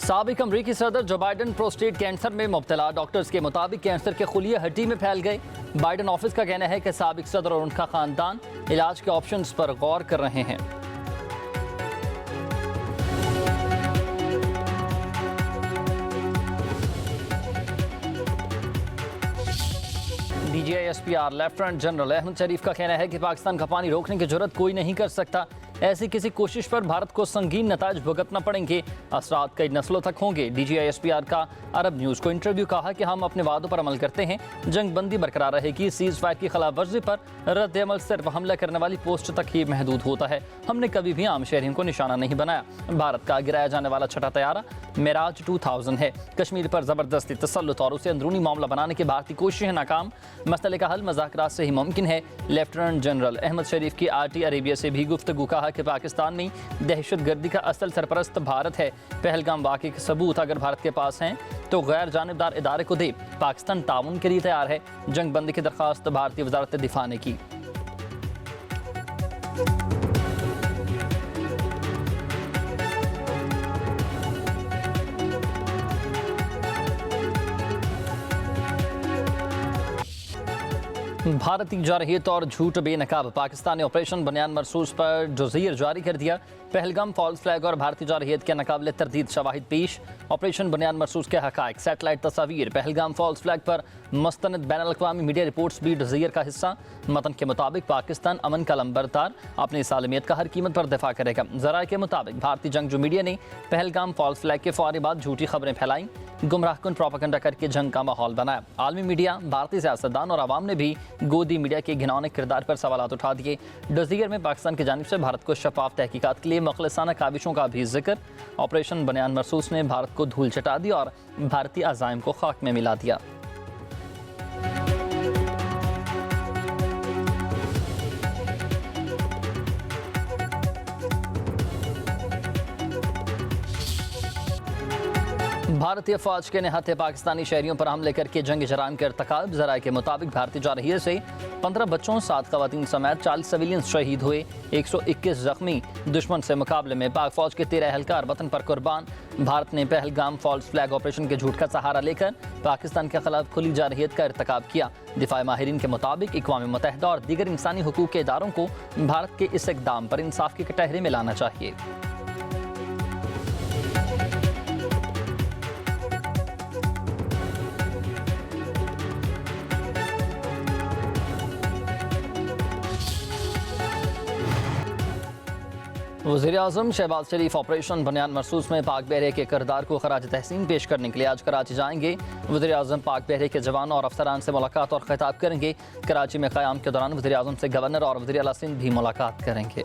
साबिक अमरीकी सदर जो बाइडन प्रोस्टेट कैंसर में मुब्तला। डॉक्टर्स के मुताबिक कैंसर के खुलिया हड्डी में फैल गए। बाइडन ऑफिस का कहना है कि साबिक सदर और उनका खानदान इलाज के ऑप्शंस पर गौर कर रहे हैं। DGISPR लेफ्टिनेंट जनरल अहमद शरीफ का कहना है कि पाकिस्तान का पानी रोकने की जरूरत कोई नहीं कर सकता। ऐसी किसी कोशिश पर भारत को संगीन नताज भुगतना पड़ेंगे। असरात कई नस्लों तक होंगे। DGISPR का अरब न्यूज़ को इंटरव्यू कहा कि हम अपने वादों पर अमल करते हैं। जंग बंदी बरकरार रहेगी। सीज फायर की खिलाफ वर्जी पर रद्द अमल सिर्फ हमला करने वाली पोस्ट तक ही महदूद होता है। हमने कभी भी आम शहरियों को निशाना नहीं बनाया। भारत का गिराया जाने वाला छठा तैयारा मेराज 2000 है। कश्मीर पर जबरदस्ती तसल्लुत और उसे अंदरूनी मामला बनाने की भारतीय कोशिशें नाकाम। मसले का हल मुज़ाकरात से ही मुमकिन है। लेफ्टिनेंट जनरल अहमद शरीफ की RT अरेबिया से भी गुफ्तगू। कहा कि पाकिस्तान में दहशतगर्दी का असल सरपरस्त भारत है। पहलगाम वाक़े के सबूत अगर भारत के पास हैं तो गैर जानिबदार इदारे को दे। पाकिस्तान ताउन के लिए तैयार है। जंग बंदी की दरख्वास्त भारतीय वज़ारत दिफा ने की। भारतीय जारहियत और झूठ बेनकाब। पाकिस्तान ने ऑपरेशन बनियान मरसूस पर जज़ीर जारी कर दिया। पहलगाम फॉल्स फ्लैग और भारतीय जारहियत के नाकाबिले तरदीद शवाहिद पेश। ऑपरेशन बनियान मरसूस के हक़ाइक़, सैटेलाइट तस्वीर, पहलगाम फॉल्स फ्लैग पर मुस्तनद बैनुल-अक़वामी मीडिया रिपोर्ट्स भी जज़ीर का हिस्सा। मतन के मुताबिक पाकिस्तान अमन का लंबरदार अपनी सालमियत का हर कीमत पर दिफा करेगा। ज़राए के मुताबिक भारतीय जंगजू मीडिया ने पहलगाम फॉल्स फ्लैग के फौरी बाद झूठी खबरें फैलाई, गुमराहकुन प्रोपेगेंडा करके जंग का माहौल बनाया। आलमी मीडिया, भारतीय सियासतदान और आवाम ने भी गोदी मीडिया के घिनौने किरदार पर सवालात उठा दिए। जज़ीर में पाकिस्तान की जानिब से भारत को शफाफ तहकीकात के लिए मुखलिसाना काविशों का भी जिक्र। ऑपरेशन बनियान मरसूस ने भारत को धूल चटा दी और भारतीय अज़ाइम को खाक में मिला दिया। भारतीय फौज के निहत्थे पाकिस्तानी शहरियों पर हमले करके जंग जराइम के इर्तिकाब। ज़राए के मुताबिक भारतीय जारहियत से 15 बच्चों, 7 ख़वातीन समेत 40 सिविलियंस शहीद हुए, 121 जख्मी। दुश्मन से मुकाबले में पाक फौज के 13 एहलकार वतन पर कुर्बान। भारत ने पहलगाम फॉल्स फ्लैग ऑपरेशन के झूठ का सहारा लेकर पाकिस्तान के खिलाफ खुली जारहियत का इर्तिकाब किया। दिफाई माहिरीन के मुताबिक अक़वाम मुत्तहिदा और दीगर इंसानी हुकूक के इदारों को भारत के इस इक़दाम पर इंसाफ के कटहरे में लाना चाहिए। वज़ीर-ए-आज़म शहबाज शरीफ ऑपरेशन बनियान मरसूस में पाक बहरे के किरदार को खराज तहसीन पेश करने के लिए आज कराची जाएंगे। वज़ीर-ए-आज़म पाक बहरे के जवानों और अफसरान से मुलाकात और खिताब करेंगे। कराची में क़याम के दौरान वज़ीर-ए-आज़म से गवर्नर और वज़ीर आला सिंध भी मुलाकात करेंगे।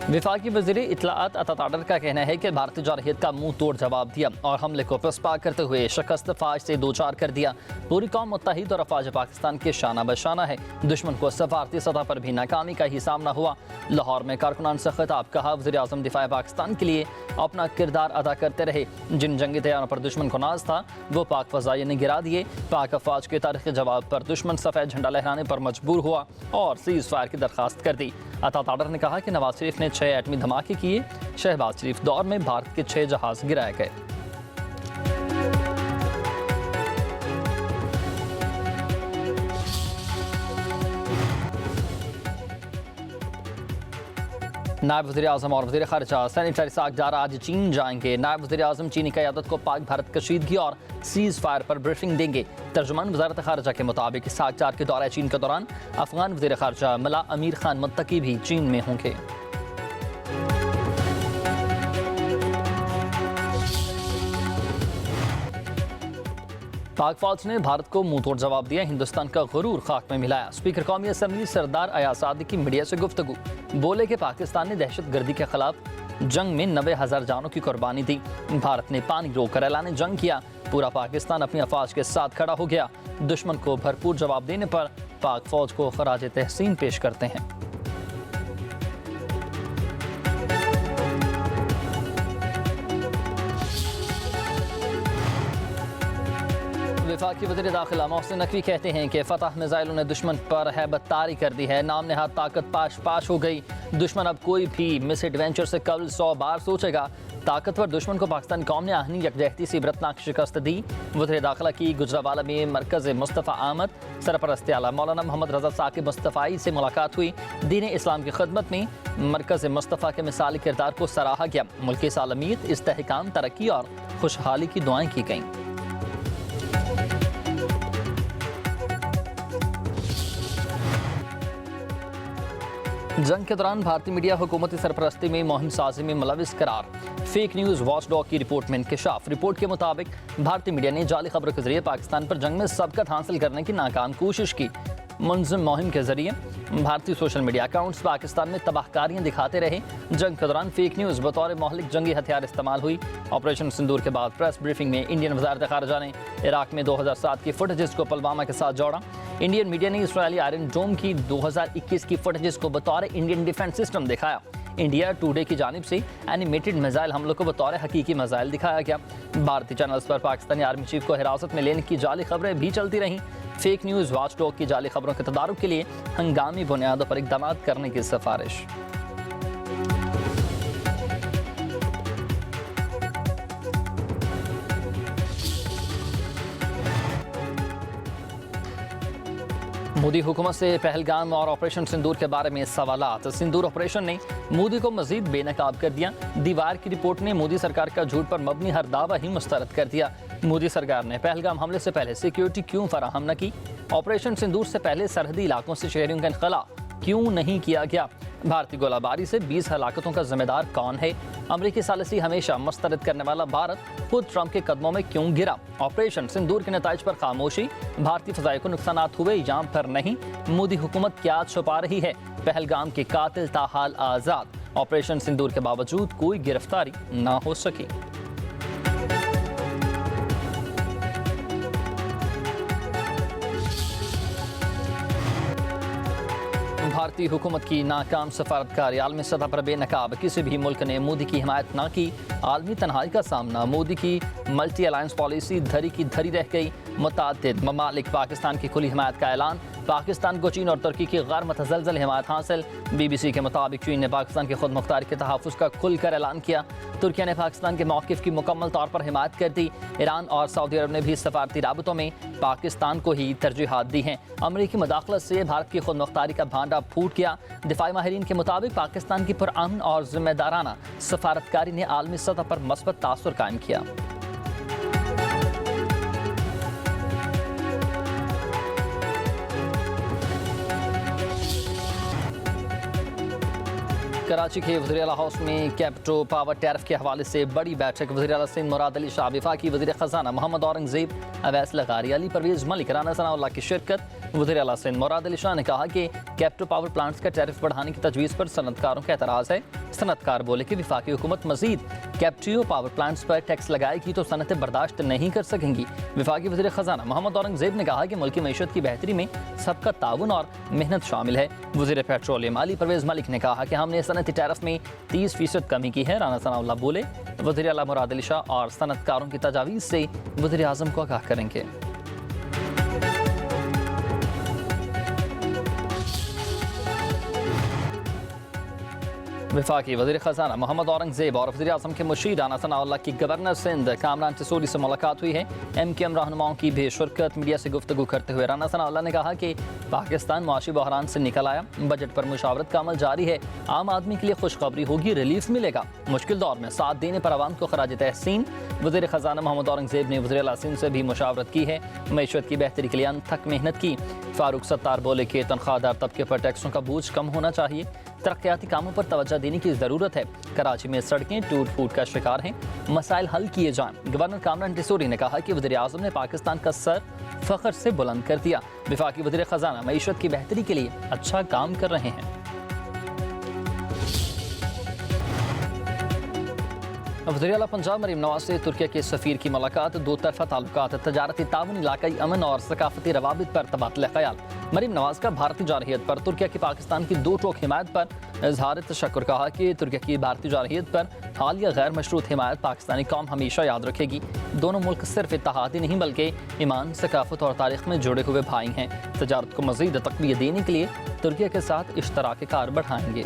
वफाकी वज़ीर इत्तलाआत अतात आडर का कहना है कि भारतीय जारहियत का मुंह तोड़ जवाब दिया और हमले को पसपा करते हुए शिकस्त फाज से दो चार कर दिया। पूरी कौम मुत्तहिद और अफवाज पाकिस्तान के शाना बशाना है। दुश्मन को सफारती सतह पर भी नाकामी का ही सामना हुआ। लाहौर में कारकुनान से खिताब। कहा, वज़ीर-ए-आज़म दिफा पाकिस्तान के लिए अपना किरदार अदा करते रहे। जिन जंगी तैयारों पर दुश्मन को नाज था वो पाक फ़ज़ाइया ने गिरा दिए। पाक अफवाज के तारीख़ी जवाब पर दुश्मन सफ़ेद झंडा लहराने पर मजबूर हुआ और सीज़ फायर की दरख्वास्त कर दी। अतात आडर ने कहा कि नवाज शरीफ ने 6 एटमी धमाके किए। शहबाज शरीफ दौर में भारत के 6 जहाज गिराए गए। नायब वज़ीर-ए-आज़म और वज़ीर ख़ारिजा सैनिटरी साकदार आज चीन जाएंगे। नायब वज़ीर-ए-आज़म चीनी क़यादत को पाक भारत कशीदगी और सीज़ फायर पर ब्रीफिंग देंगे। तर्जुमान वज़ारत ख़ारिजा के मुताबिक साकदार के दौरे चीन के दौरान अफ़गान वज़ीर ख़ारिजा मल्ला अमीर खान मुत्तकी भी चीन में होंगे। पाक फौज ने भारत को मुंह तोड़ जवाब दिया। हिंदुस्तान का गुरूर खाक में मिलाया। स्पीकर कौमी असम्बली सरदार अयाज सादिक की मीडिया से गुफ्तगू। बोले कि पाकिस्तान ने दहशतगर्दी के खिलाफ जंग में 90,000 जानों की कुर्बानी दी। भारत ने पानी रोककर ऐलान जंग किया। पूरा पाकिस्तान अपनी अफवाज के साथ खड़ा हो गया। दुश्मन को भरपूर जवाब देने पर पाक फौज को खराज तहसीन पेश करते हैं। वफाकी वज़ीर दाखिला मोहसिन नकवी कहते हैं कि फतह मिसाइलों ने दुश्मन पर हैबततारी कर दी है, नाम नहाद ताकत पाश हो गई। दुश्मन अब कोई भी मिस एडवेंचर से कबल 100 बार सोचेगा। ताकतवर दुश्मन को पाकिस्तान कौम ने आहनी यकजहती से इबरतनाक शिकस्त दी। वज़ीर दाखिला की गुजरावाला में मरकज़ मुस्तफ़ा आमद सरपरस्त आला मौलाना मोहम्मद रज़ा साकिब मुस्तफ़ाई से मुलाकात हुई। दीन इस्लाम की खिदमत में मरकज़ मुस्तफ़ा के मिसाली किरदार को सराहा गया। मुल्क की सालमियत, इस्तेहकाम, तरक्की और खुशहाली की दुआएं की गईं। जंग के दौरान भारतीय मीडिया हुकूमती सरपरस्ती में मुहिम साजी में मुलविस करार। फेक न्यूज़ वॉचडॉग की रिपोर्ट में इंकशाफ। रिपोर्ट के मुताबिक भारतीय मीडिया ने जाली खबरों के जरिए पाकिस्तान पर जंग में सबकत हासिल करने की नाकाम कोशिश की। मुंज़िम मुहिम के जरिए भारतीय सोशल मीडिया अकाउंट्स पाकिस्तान में तबाहकारियां दिखाते रहे। जंग के दौरान फेक न्यूज़ बतौर मोहलिक जंगी हथियार इस्तेमाल हुई। ऑपरेशन सिंदूर के बाद प्रेस ब्रीफिंग में इंडियन वज़ारत ख़ारिजा ने इराक में 2007 की फुटेजेस को पुलवामा के साथ जोड़ा। इंडियन मीडिया ने इसराइली आयरन डोम की 2021 की फुटेजेस को बतौर इंडियन डिफेंस सिस्टम दिखाया। इंडिया टुडे की जानिब से एनिमेटेड मिसाइल हमलों को बतौर हकीकी मिसाइल दिखाया गया। भारतीय चैनल्स पर पाकिस्तानी आर्मी चीफ को हिरासत में लेने की जाली खबरें भी चलती रहीं। फेक न्यूज़ वॉचडॉग की जाली खबरों के तदारुक के लिए हंगामी बुनियादों पर इक़दाम करने की सिफारिश। मोदी हुकूमत से पहलगाम और ऑपरेशन सिंदूर के बारे में सवालात। सिंदूर ऑपरेशन ने मोदी को मजीद बेनकाब कर दिया। दीवार की रिपोर्ट ने मोदी सरकार का झूठ पर मबनी हर दावा ही मुस्तरद कर दिया। मोदी सरकार ने पहलगाम हमले से पहले सिक्योरिटी क्यों फराहम न की? ऑपरेशन सिंदूर से पहले सरहदी इलाकों से शहरियों का इनखला क्यों नहीं किया गया? भारतीय गोलाबारी से 20 हलाकतों का जिम्मेदार कौन है? अमरीकी सालिसी हमेशा मुस्तरद करने वाला भारत खुद ट्रंप के कदमों में क्यों गिरा? ऑपरेशन सिंदूर के नताइज पर खामोशी, भारतीय फजाई को नुकसान हुए या फिर नहीं? मोदी हुकूमत क्या छुपा रही है? पहलगाम के कातिल ताहाल आज़ाद। ऑपरेशन सिंदूर के बावजूद कोई गिरफ्तारी ना हो सकी। भारतीय हुकूमत की नाकाम सफारतकारी। आलमी सतह पर बेनकाब किसी भी मुल्क ने मोदी की हिमायत ना की। आलमी तन्हाई का सामना। मोदी की मल्टी अलायंस पॉलिसी धरी की धरी रह गई। मुतादिद ममालिक पाकिस्तान की खुली हिमायत का ऐलान। पाकिस्तान को चीन और तुर्की की गैर मुतज़लज़ल हिमायत हासिल। BBC के मुताबिक चीन ने पाकिस्तान की खुद मुख्तारी के तहफ़्फ़ुज़ का खुलकर ऐलान किया। तुर्की ने पाकिस्तान के मौक़िफ़ की मुकम्मल तौर पर हिमायत कर दी। ईरान और सऊदी अरब ने भी सफारती राबतों में पाकिस्तान को ही तरजीहात दी हैं। अमरीकी मुदाखलत से भारत की खुद मुख्तारी का भांडा फूट गया। दिफाई माहिरीन के मुताबिक पाकिस्तान की पुरअमन और जिम्मेदाराना सफारतकारी ने आलमी सतह पर मस्बत तासुर कायम किया। कराची के वज़ीर आला हाउस में कैप्टो पावर टैरिफ के हवाले से बड़ी बैठक। वज़ीर आला सिंध मुराद अली शाह, वफाकी वज़ीर ख़ज़ाना मोहम्मद औरंगज़ेब, अवैस लगारी, अली परवेज़ मलिक, राना सनाउल्लाह की शिरकत। वज़ीर आला सिंध मुराद अली शाह ने कहा कि कैप्टो पावर प्लांट्स का टैरिफ बढ़ाने की तजवीज़ पर सनतकारों का एतराज़ है। सनतकार बोले कि वफाकी हुकूमत मज़ीद कैप्टियो पावर प्लांट्स पर टैक्स लगाएगी तो सनतें बर्दाश्त नहीं कर सकेंगी। वफाकी वज़ीर ख़ज़ाना मोहम्मद औरंगज़ेब ने कहा कि मुल्की मईशत की बेहतरी में सबका ताउन और मेहनत शामिल है। वज़ीर पेट्रोलियम अली परवेज़ मलिक ने कहा कि हमने सनती टैरिफ में 30% कमी की है। राना सनाउल्लाह बोले वज़ीर आला मुराद अली शाह और सनतकारों की तजावीज़ से वज़ीर आज़म को आगाह करेंगे। वफाकी वज़ीर ख़ज़ाना मोहम्मद औरंगज़ेब और वज़ीर आज़म के मुशीर राना सनाउल्लाह की गवर्नर सिंध कामरान टिसोरी से मुलाकात हुई है। MQM रहनुमाओं की भी शिरकत। मीडिया से गुफ्तगू करते हुए राना सनाउल्लाह ने कहा कि पाकिस्तान मुआशी बहरान से निकल आया। बजट पर मुशावरत का अमल जारी है। आम आदमी के लिए खुशखबरी होगी, रिलीफ मिलेगा। मुश्किल दौर में साथ देने पर आवाम को खराज तहसीन। वज़ीर ख़ज़ाना मोहम्मद औरंगज़ेब ने वज़ीर आला सिंध से भी मुशावरत की है। मईशत की बेहतरी के लिए अनथक मेहनत की। फारूक सत्तार बोले कि तनख्वाहदार तबके पर टैक्सों का बोझ कम होना चाहिए। तरक्याती कामों पर तवज्जो देने की ज़रूरत है। कराची में सड़कें टूट फूट का शिकार हैं, मसाइल हल किए जाएं। गवर्नर कामरान टिसोरी ने कहा कि वज़ीर आज़म ने पाकिस्तान का सर फ़ख्र से बुलंद कर दिया। वफाकी वज़ीर ख़ज़ाना मईशत की बेहतरी के लिए अच्छा काम कर रहे हैं। वज़ीर आला पंजाब मरीम नवाज से तुर्की के सफ़ीर की मुलाकात। दो तरफ़ा ताल्लुकात, तजारती ताउन, इलाकाई अमन और सकाफती रवाबित पर तबादला ख्याल। मरीम नवाज का भारतीय जारहियत पर तुर्किया की पाकिस्तान की दो टोक हिमायत पर इजहार तशक्कुर। कहा कि तुर्किया की भारतीय जारहियत पर हालिया गैर मशरूत हिमायत पाकिस्तानी कौम हमेशा याद रखेगी। दोनों मुल्क सिर्फ इत्तेहादी नहीं बल्कि ईमान, सकाफत और तारीख में जुड़े हुए भाई हैं। तजारत को मज़ीद तक़वियत देने के लिए तुर्किया के साथ इश्तराक कार बढ़ाएंगे।